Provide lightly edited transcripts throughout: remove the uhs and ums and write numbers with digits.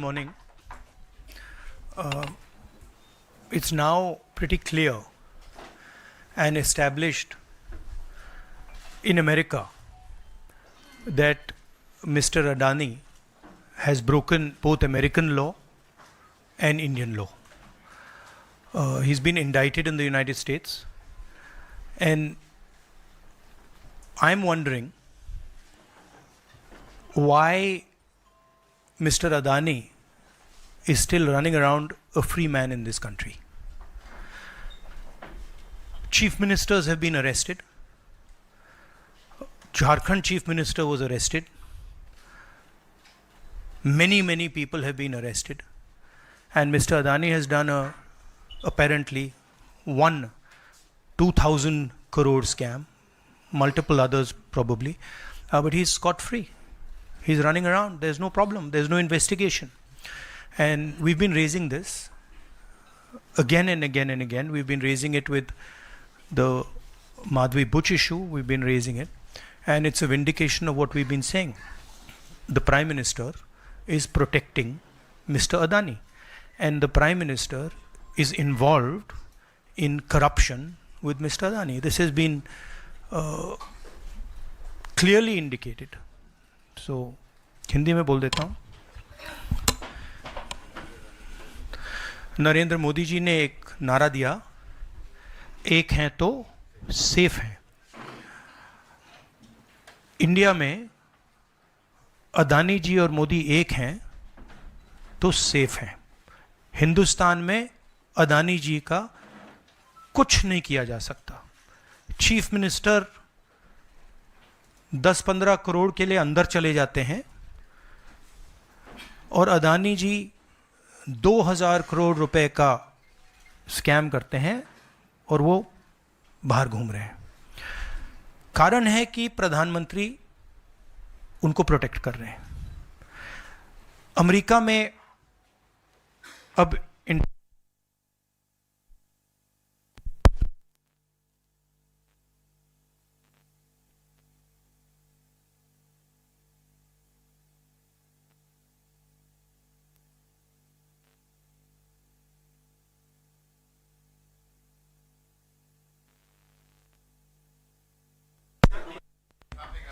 morning. It's now pretty clear and established in America that Mr. Adani has broken both American law and Indian law. He's been indicted in the United States, and I'm wondering why Mr. Adani is still running around a free man in this country. Chief ministers have been arrested. Jharkhand chief minister was arrested. Many people have been arrested. And Mr. Adani has done apparently 2,000 crore scam, multiple others probably, but he's scot-free. He's running around, there's no problem, there's no investigation. And we've been raising this again and again and again. We've been raising it with the Madhvi Buch issue, we've been raising it, and it's a vindication of what we've been saying. The Prime Minister is protecting Mr. Adani, and the Prime Minister is involved in corruption with Mr. Adani. This has been clearly indicated. So, Hindi में बोल देता हूँ. नरेंद्र मोदी जी ने एक नारा दिया, एक हैं तो सेफ हैं. इंडिया में अदानी जी और मोदी एक हैं तो सेफ हैं. हिंदुस्तान में अदानी जी का कुछ नहीं किया जा सकता. चीफ मिनिस्टर 10-15 करोड़ के लिए अंदर चले जाते हैं और अदानी जी 2000 करोड़ रुपए का स्कैम करते हैं और वो बाहर घूम रहे हैं. कारण है कि प्रधानमंत्री उनको प्रोटेक्ट कर रहे हैं. अमेरिका में अब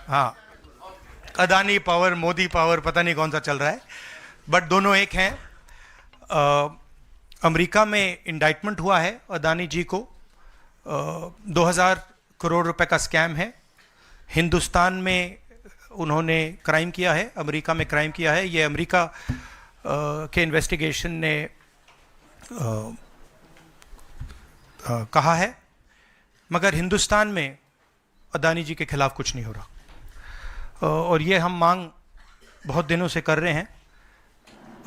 हाँ, अदानी पावर, मोदी पावर, पता नहीं कौन सा चल रहा है, बट दोनों एक हैं. अमेरिका में इंडाइटमेंट हुआ है अदानी जी को. 2000 करोड़ रुपए का स्कैम है. हिंदुस्तान में उन्होंने क्राइम किया है, अमेरिका में क्राइम किया है. ये अमेरिका के इन्वेस्टिगेशन ने कहा है, मगर हिंदुस्तान में अदानी जी के खिलाफ कुछ नहीं हो रहा. और ये हम मांग बहुत दिनों से कर रहे हैं.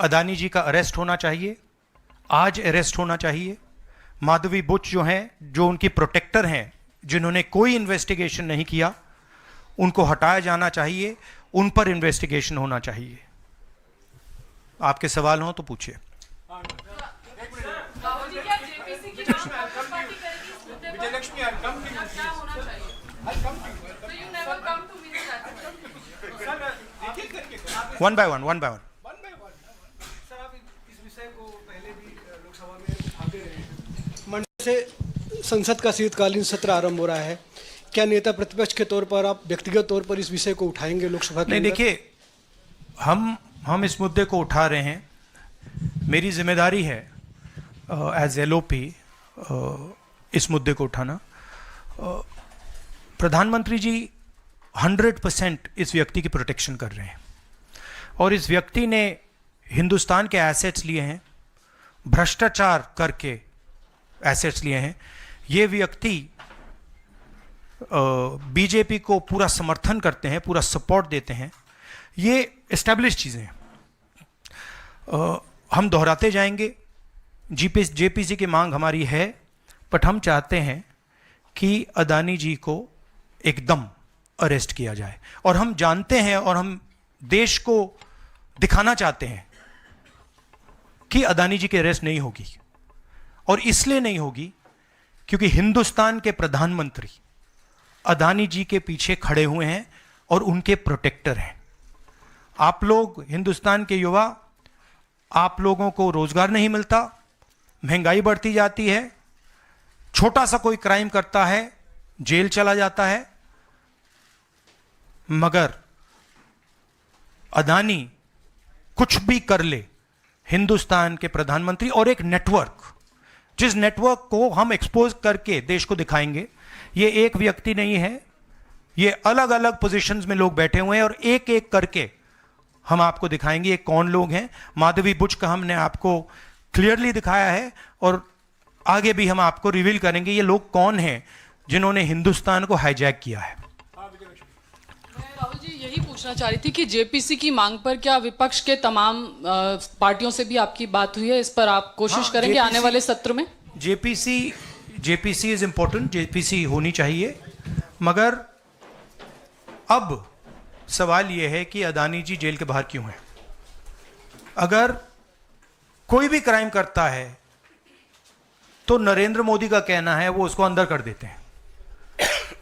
अदानी जी का अरेस्ट होना चाहिए, आज अरेस्ट होना चाहिए. माधवी बुच जो हैं, जो उनकी प्रोटेक्टर हैं, जिन्होंने कोई इन्वेस्टिगेशन नहीं किया, उनको हटाया जाना चाहिए. उन पर इन्वेस्टिगेशन होना चाहिए. आपके सवाल हो तो पूछिए. One by one. सर, आप इस विषय को पहले भी लोकसभा में उठाते रहे हैं. मंडल से संसद का शीतकालीन सत्र आरंभ हो रहा है. क्या नेता प्रतिपक्ष के तौर पर आप व्यक्तिगत तौर पर इस विषय को उठाएंगे लोकसभा के? नहीं, देखिए, हम इस मुद्दे को उठा रहे हैं. मेरी जिम्मेदारी है एज एलओपी इस मुद्दे को उठाना. प्रधानमंत्री जी 100% इस व्यक्ति की प्रोटेक्शन कर रहे हैं, और इस व्यक्ति ने हिंदुस्तान के एसेट्स लिए हैं, भ्रष्टाचार करके एसेट्स लिए हैं. ये व्यक्ति बीजेपी को पूरा समर्थन करते हैं, पूरा सपोर्ट देते हैं. ये एस्टैब्लिश चीज़ें हैं. हम दोहराते जाएंगे. जेपीसी की मांग हमारी है, बट हम चाहते हैं कि अदानी जी को एकदम अरेस्ट किया जाए. और हम जानते हैं और हम देश को दिखाना चाहते हैं कि अदानी जी की अरेस्ट नहीं होगी. और इसलिए नहीं होगी क्योंकि हिंदुस्तान के प्रधानमंत्री अदानी जी के पीछे खड़े हुए हैं और उनके प्रोटेक्टर हैं. आप लोग हिंदुस्तान के युवा आप लोगों को रोजगार नहीं मिलता, महंगाई बढ़ती जाती है, छोटा सा कोई क्राइम करता है जेल चला जाता है। मगर अदानी कुछ भी कर ले, हिंदुस्तान के प्रधानमंत्री और एक नेटवर्क, जिस नेटवर्क को हम एक्सपोज करके देश को दिखाएंगे, ये एक व्यक्ति नहीं है, ये अलग अलग पोजीशंस में लोग बैठे हुए हैं और एक एक करके हम आपको दिखाएंगे ये कौन लोग हैं। माधवी बुच का हमने आपको क्लियरली दिखाया है और आगे भी हम आपको रिवील करेंगे ये लोग कौन हैं जिन्होंने हिंदुस्तान को हाईजैक किया है। मैं राहुल जी यही पूछना चाह रही थी कि जेपीसी की मांग पर क्या विपक्ष के तमाम पार्टियों से भी आपकी बात हुई है? इस पर आप कोशिश करेंगे आने वाले सत्र में? जेपीसी इज इंपॉर्टेंट, जेपीसी होनी चाहिए, मगर अब सवाल यह है कि अदानी जी जेल के बाहर क्यों हैं? अगर कोई भी क्राइम करता है तो नरेंद्र मोदी का कहना है वो उसको अंदर कर देते हैं।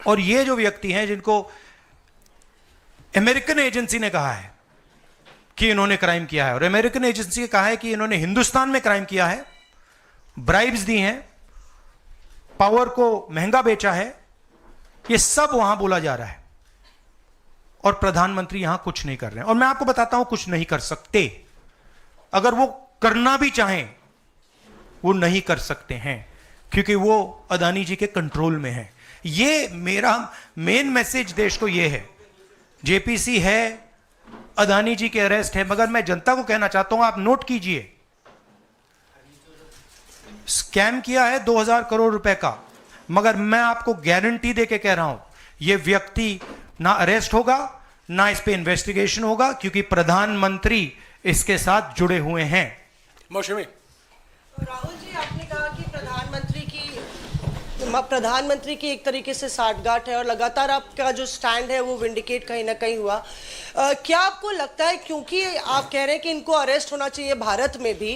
और ये जो व्यक्ति हैं जिनको अमेरिकन एजेंसी ने कहा है कि इन्होंने क्राइम किया है और अमेरिकन एजेंसी ने कहा है कि इन्होंने हिंदुस्तान में क्राइम किया है, ब्राइब्स दी हैं, पावर को महंगा बेचा है, ये सब वहां बोला जा रहा है और प्रधानमंत्री यहां कुछ नहीं कर रहे हैं। और मैं आपको बताता हूं कुछ नहीं कर सकते। अगर वो करना भी चाहें वो नहीं कर सकते हैं क्योंकि वो अदानी जी के कंट्रोल में है। ये मेरा मेन मैसेज देश को ये है, जेपीसी है, अदानी जी के अरेस्ट है, मगर मैं जनता को कहना चाहता हूं आप नोट कीजिए, स्कैम किया है 2000 करोड़ रुपए का, मगर मैं आपको गारंटी देके कह रहा हूं ये व्यक्ति ना अरेस्ट होगा ना इस पे इन्वेस्टिगेशन होगा क्योंकि प्रधानमंत्री इसके साथ जुड़े हुए हैं। मौसमी राहुल जी, आपने कहा कि प्रधानमंत्री की एक तरीके से साठगांठ है और लगातार आपका जो स्टैंड है वो विंडिकेट कहीं ना कहीं हुआ। क्या आपको लगता है, क्योंकि आप कह रहे हैं कि इनको अरेस्ट होना चाहिए भारत में भी,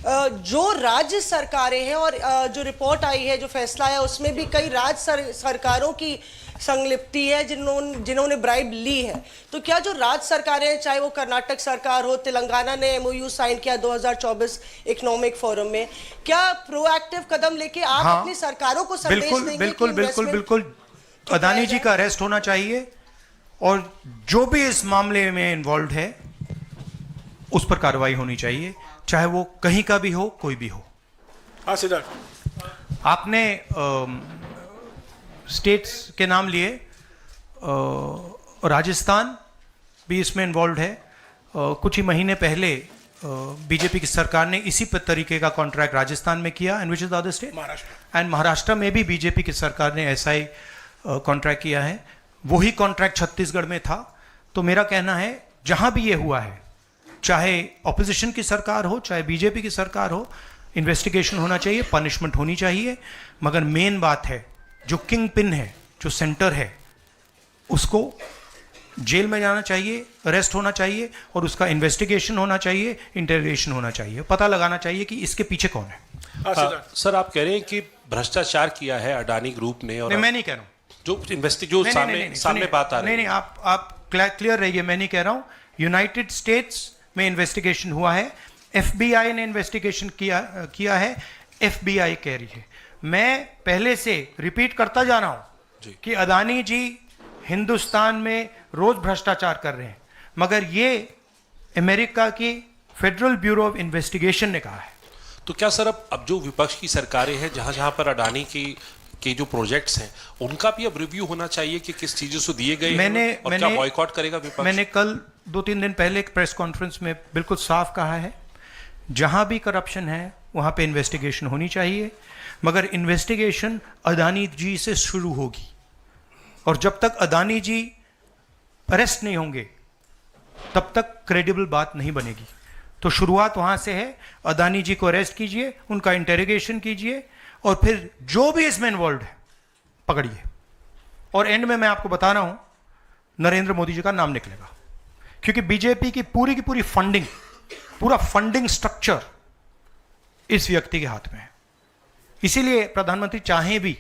जो राज्य सरकारें हैं और जो रिपोर्ट आई है, जो फैसला है, उसमें भी कई राज्य सरकारों की संलिप्ति है जिन्होंने ब्राइब ली है, तो क्या जो राज्य सरकारें हैं, चाहे वो कर्नाटक सरकार हो, तेलंगाना ने एमओयू साइन किया 2024 इकोनॉमिक फोरम में, क्या प्रोएक्टिव कदम लेके आप अपनी सरकारों को संदेश देंगे? बिल्कुल अदानी जी का अरेस्ट होना चाहिए और जो भी इस मामले में इन्वॉल्व है उस पर कार्रवाई होनी चाहिए, चाहे वो कहीं का भी हो, कोई भी हो। हाँ सिद्धार्थ, आपने स्टेट्स के नाम लिए, राजस्थान भी इसमें इन्वॉल्व है। कुछ ही महीने पहले बीजेपी की सरकार ने इसी तरीके का कॉन्ट्रैक्ट राजस्थान में किया, and which is the other state, Maharashtra में भी बीजेपी की सरकार ने ऐसा ही कॉन्ट्रैक्ट किया है। वही कॉन्ट्रैक्ट छत्तीसगढ़ में था। तो मेरा कहना है जहां भी ये हुआ है, चाहे ऑपोजिशन की सरकार हो चाहे बीजेपी की सरकार हो, इन्वेस्टिगेशन होना चाहिए, पनिशमेंट होनी चाहिए, मगर मेन बात है जो किंग पिन है, जो सेंटर है, उसको जेल में जाना चाहिए, अरेस्ट होना चाहिए और उसका इन्वेस्टिगेशन होना चाहिए, इंटरोगेशन होना चाहिए, पता लगाना चाहिए कि इसके पीछे कौन है। सर आप कह रहे हैं कि भ्रष्टाचार किया है अडानी ग्रुप ने, और नहीं, मैं नहीं कह रहा हूं, जो सामने बात आ रही है। नहीं, आप क्लियर रहिए, मैं नहीं कह रहा हूं। यूनाइटेड स्टेट्स में इन्वेस्टिगेशन हुआ है, एफबीआई ने इन्वेस्टिगेशन किया है, एफबीआई कह रही है। मैं पहले से रिपीट करता जा रहा हूं कि अदानी जी हिंदुस्तान में रोज भ्रष्टाचार कर रहे हैं, मगर ये अमेरिका की फेडरल ब्यूरो ऑफ इन्वेस्टिगेशन ने कहा है। तो क्या सर अब जो विपक्ष की सरकारें हैं, जहां जहां पर अडानी के जो प्रोजेक्ट्स हैं, उनका भी अब रिव्यू होना चाहिए कि किस चीजों से दिए गए हैं और क्या बॉयकॉट करेगा विपक्ष? मैंने कल 2-3 दिन पहले एक प्रेस कॉन्फ्रेंस में बिल्कुल साफ कहा है, जहां भी करप्शन है वहां पे इन्वेस्टिगेशन होनी चाहिए, मगर इन्वेस्टिगेशन अदानी जी से शुरू होगी और जब तक अदानी जी अरेस्ट नहीं होंगे तब तक क्रेडिबल बात नहीं बनेगी। तो शुरुआत वहां से है, अदानी जी को अरेस्ट कीजिए, उनका इंटेरोगेशन कीजिए और फिर जो भी इसमें इन्वॉल्व है पकड़िए, और एंड में मैं आपको बता रहा हूं नरेंद्र मोदी जी का नाम निकलेगा, क्योंकि बीजेपी की पूरी फंडिंग, पूरा फंडिंग स्ट्रक्चर इस व्यक्ति के हाथ में है। इसीलिए प्रधानमंत्री चाहे भी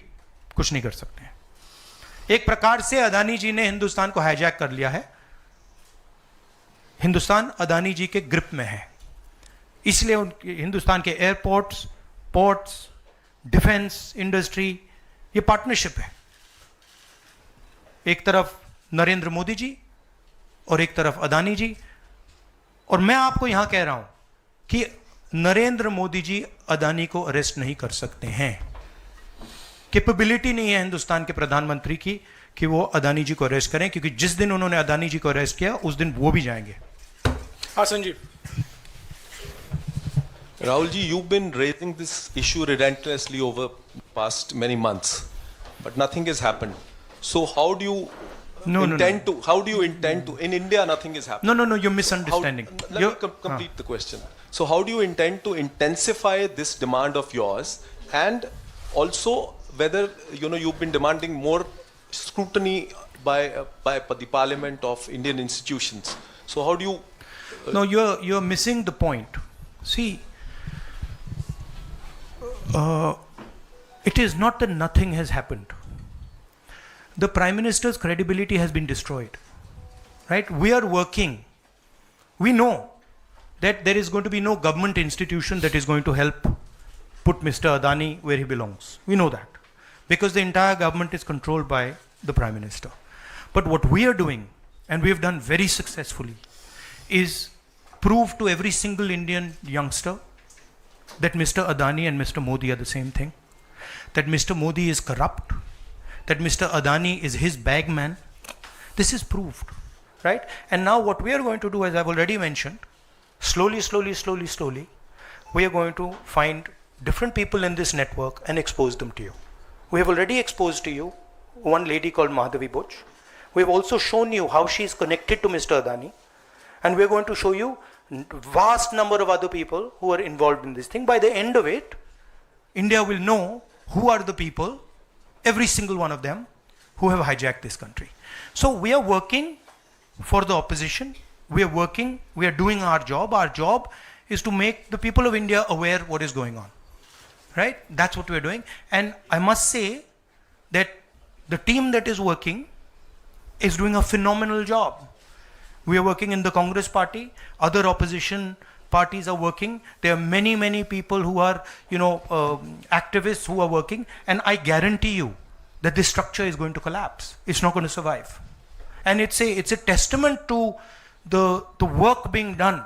कुछ नहीं कर सकते हैं। एक प्रकार से अदानी जी ने हिंदुस्तान को हाईजैक कर लिया है, हिंदुस्तान अदानी जी के ग्रिप में है। इसलिए हिंदुस्तान के एयरपोर्ट्स, पोर्ट्स, डिफेंस इंडस्ट्री, ये पार्टनरशिप है। एक तरफ नरेंद्र मोदी जी और एक तरफ अदानी जी। और मैं आपको यहां कह रहा हूं कि नरेंद्र मोदी जी अदानी को अरेस्ट नहीं कर सकते हैं। कैपेबिलिटी नहीं है हिंदुस्तान के प्रधानमंत्री की कि वो अदानी जी को अरेस्ट करें, क्योंकि जिस दिन उन्होंने अदानी जी को अरेस्ट किया उस दिन वो भी जाएंगे। हाँ Sanjeev. Rahul ji, you've been raising this issue relentlessly over past many months, but nothing has happened. So how do you How do you intend to? In India, nothing is happening. No, you're misunderstanding. Let me complete the question. So how do you intend to intensify this demand of yours, and also whether you've been demanding more scrutiny by the Parliament of Indian institutions. So how do you? No, you're missing the point. See, it is not that nothing has happened. The Prime Minister's credibility has been destroyed. Right? We are working. We know that there is going to be no government institution that is going to help put Mr. Adani where he belongs. We know that. Because the entire government is controlled by the Prime Minister. But what we are doing, and we have done very successfully, is prove to every single Indian youngster that Mr. Adani and Mr. Modi are the same thing. That Mr. Modi is corrupt. That Mr. Adani is his bag man. This is proved, right? And now what we are going to do, as I've already mentioned, slowly, we are going to find different people in this network and expose them to you. We have already exposed to you one lady called Madhavi Buch. We have also shown you how she is connected to Mr. Adani. And we are going to show you vast number of other people who are involved in this thing. By the end of it, India will know who are the people, every single one of them, who have hijacked this country. So we are working for the opposition. We are working, we are doing our job. Our job is to make the people of India aware what is going on. Right? That's what we are doing. And I must say that the team that is working is doing a phenomenal job. We are working in the Congress party. Other opposition parties are working. There are many people who are, activists who are working. And I guarantee you that this structure is going to collapse. It's not going to survive. And it's a testament to the work being done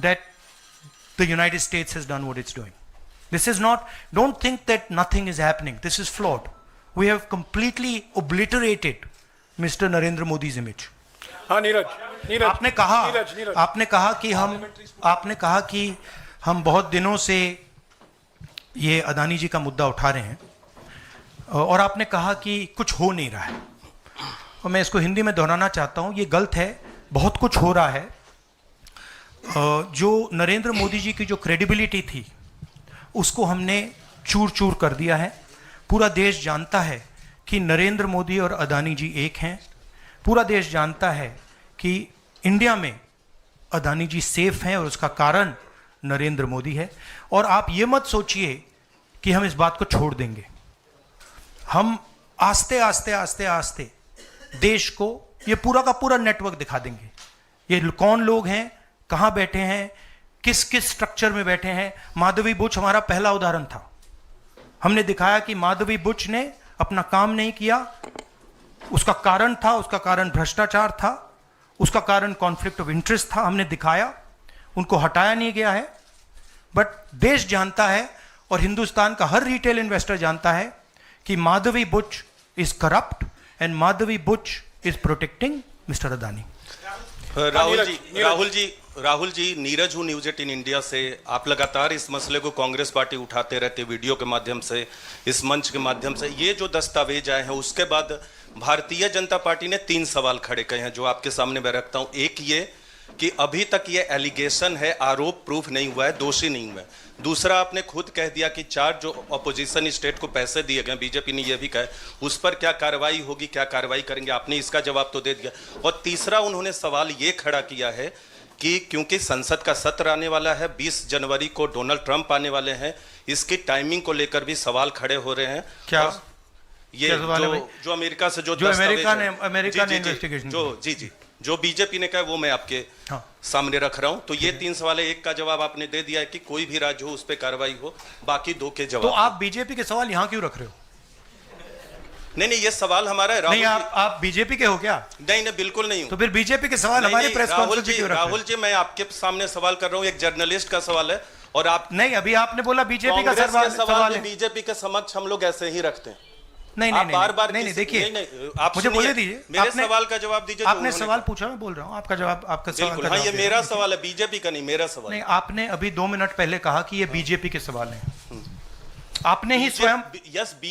that the United States has done what it's doing. This is not, don't think that nothing is happening. This is flawed. We have completely obliterated Mr. Narendra Modi's image. हाँ नीरज आपने कहा कि हम बहुत दिनों से ये अदानी जी का मुद्दा उठा रहे हैं और आपने कहा कि कुछ हो नहीं रहा है, और मैं इसको हिंदी में दोहराना चाहता हूँ, ये गलत है। बहुत कुछ हो रहा है। जो नरेंद्र मोदी जी की जो क्रेडिबिलिटी थी उसको हमने चूर चूर कर दिया है। पूरा देश जानता है कि नरेंद्र मोदी और अदानी जी एक हैं। पूरा देश जानता है कि इंडिया में अदानी जी सेफ हैं और उसका कारण नरेंद्र मोदी है। और आप ये मत सोचिए कि हम इस बात को छोड़ देंगे। हम आस्ते आस्ते देश को ये पूरा का पूरा नेटवर्क दिखा देंगे। ये कौन लोग हैं, कहाँ बैठे हैं, किस स्ट्रक्चर में बैठे हैं। माधवी बुच हमारा पहला उदाहरण था। हमने दिखाया कि माधवी बुच ने अपना काम नहीं किया। उसका कारण भ्रष्टाचार था, उसका कारण कॉन्फ्लिक्ट ऑफ इंटरेस्ट था। हमने दिखाया, उनको हटाया नहीं गया है। बट देश जानता है और हिंदुस्तान का हर रिटेल इन्वेस्टर जानता है कि Madhabi Buch is corrupt and Madhabi Buch is protecting mister Adani. Rahul ji, Neeraj हूँ न्यूज 18 इंडिया से। आप लगातार इस मसले को कांग्रेस पार्टी उठाते रहते, वीडियो के माध्यम से, इस मंच के माध्यम से। ये जो दस्तावेज आए हैं उसके बाद भारतीय जनता पार्टी ने 3 सवाल खड़े किए हैं जो आपके सामने मैं रखता हूँ। एक ये कि अभी तक ये एलिगेशन है, आरोप प्रूफ नहीं हुआ है, दोषी नहीं हुआ है। दूसरा, आपने खुद कह दिया कि 4 जो अपोजिशन स्टेट को पैसे दिए गए, बीजेपी ने यह भी कहा, उस पर क्या कार्रवाई होगी, क्या कार्रवाई करेंगे, आपने इसका जवाब तो दे दिया। और तीसरा, उन्होंने सवाल ये खड़ा किया है कि क्योंकि संसद का सत्र आने वाला है, 20 जनवरी को डोनाल्ड ट्रंप आने वाले हैं, इसकी टाइमिंग को लेकर भी सवाल खड़े हो रहे हैं। क्या ये जो अमेरिका से जो अमेरिका ने इन्वेस्टिगेशन जी जो बीजेपी ने कहा वो मैं आपके सामने रख रहा हूं। तो ये 3 सवाल है, एक का जवाब आपने दे दिया है कि कोई भी राज्य हो उस पर कार्रवाई हो, बाकी 2 के जवाब। तो आप बीजेपी के सवाल यहां क्यों रख रहे हो? नहीं, ये सवाल हमारा है। नहीं, आप बीजेपी के हो क्या? नहीं, बिल्कुल नहीं हूं। तो फिर बीजेपी के सवाल हमारे प्रेस कॉन्फ्रेंस में क्यों रख रहे हो? राहुल जी, मैं आपके सामने सवाल कर रहा हूं, एक जर्नलिस्ट का सवाल है, और आप नहीं, अभी आपने बोला बीजेपी का सवाल है। बीजेपी के समक्ष हम लोग ऐसे ही रखते हैं। नहीं, बार-बार नहीं, देखिए, आप मुझे बोलने दीजिए, मेरे सवाल का जवाब दीजिए। आपने सवाल पूछा, मैं बोल रहा हूँ, आपका जवाब, आपका सवाल का जवाब। ये दे मेरा रहा हूं। सवाल है, बीजेपी का नहीं, मेरा सवाल। नहीं, आपने अभी 2 मिनट पहले कहा कि ये बीजेपी के सवाल हैं। आपने ही स्वयं,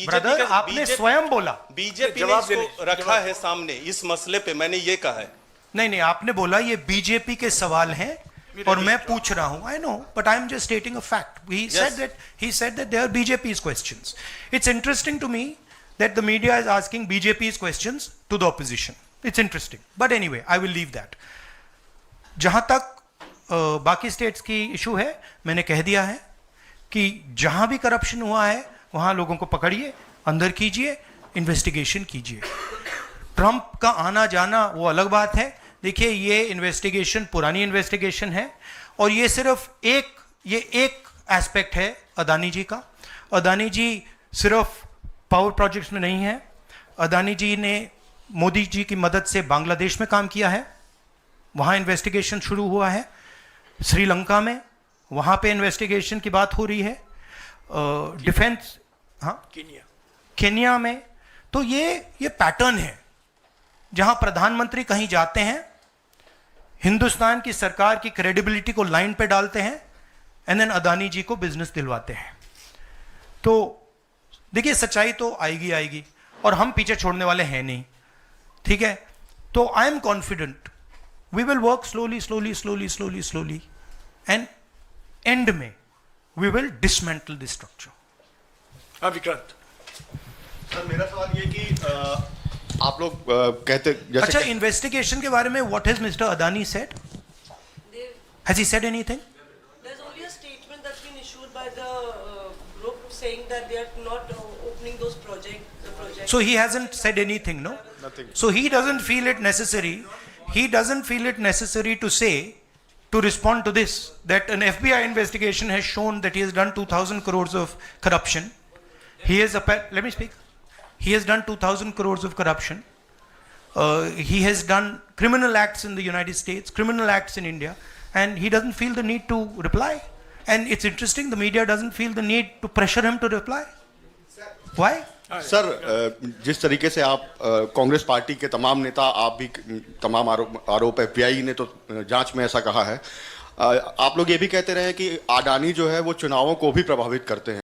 ब्रदर, आपने स्वयं बोला बीजेपी ने इसको रखा है सामने इस मसले पे, मैंने ये कहा है। नहीं, आपने बोला ये बीजेपी के सवाल हैं और मैं पूछ रहा हूं। I know, but I am just stating a fact. He said that they are BJP's questions. It's interesting to me that the media is asking BJP's questions to the opposition. It's interesting, but anyway I will leave that. जहां तक बाकी states की issue है, मैंने कह दिया है कि जहां भी करप्शन हुआ है वहां लोगों को पकड़िए, अंदर कीजिए, इन्वेस्टिगेशन कीजिए। ट्रंप का आना जाना वो अलग बात है। देखिए, ये इन्वेस्टिगेशन पुरानी इन्वेस्टिगेशन है और ये सिर्फ एक एस्पेक्ट है अदानी जी का। अदानी जी सिर्फ पावर प्रोजेक्ट्स में नहीं है। अदानी जी ने मोदी जी की मदद से बांग्लादेश में काम किया है, वहां इन्वेस्टिगेशन शुरू हुआ है। श्रीलंका में, वहां पे इन्वेस्टिगेशन की बात हो रही है। डिफेंस, केन्या में। तो ये पैटर्न है जहां प्रधानमंत्री कहीं जाते हैं, हिंदुस्तान की सरकार की क्रेडिबिलिटी को लाइन पे डालते हैं, एंड देन अदानी जी को बिजनेस दिलवाते हैं। तो देखिए, सच्चाई तो आएगी और हम पीछे छोड़ने वाले हैं नहीं, ठीक है? तो I am confident we will work slowly and end में we will dismantle this structure. हाँ विक्रांत। सर, मेरा सवाल ये कि आप लोग कहते जैसे अच्छा, इन्वेस्टिगेशन के बारे में what has mister Adani said? Has he said anything? There's only a statement that's been issued by the group saying that they are not opening those projects. So he hasn't said anything, no? Nothing. So he doesn't feel it necessary. He doesn't feel it necessary to say, to respond to this, that an FBI investigation has shown that he has done 2,000 crores of corruption. He has, let me speak. He has done 2,000 crores of corruption. He has done criminal acts in the United States, criminal acts in India, and he doesn't feel the need to reply. And it's interesting, the media doesn't feel the need to pressure him to reply. Why? Sir, जिस तरीके से आप Congress party के तमाम नेता, आप भी तमाम आरोप FBI ने तो जांच में ऐसा कहा है, आप लोग ये भी कहते रहे कि अडानी जो है वो चुनावों को भी प्रभावित करते हैं।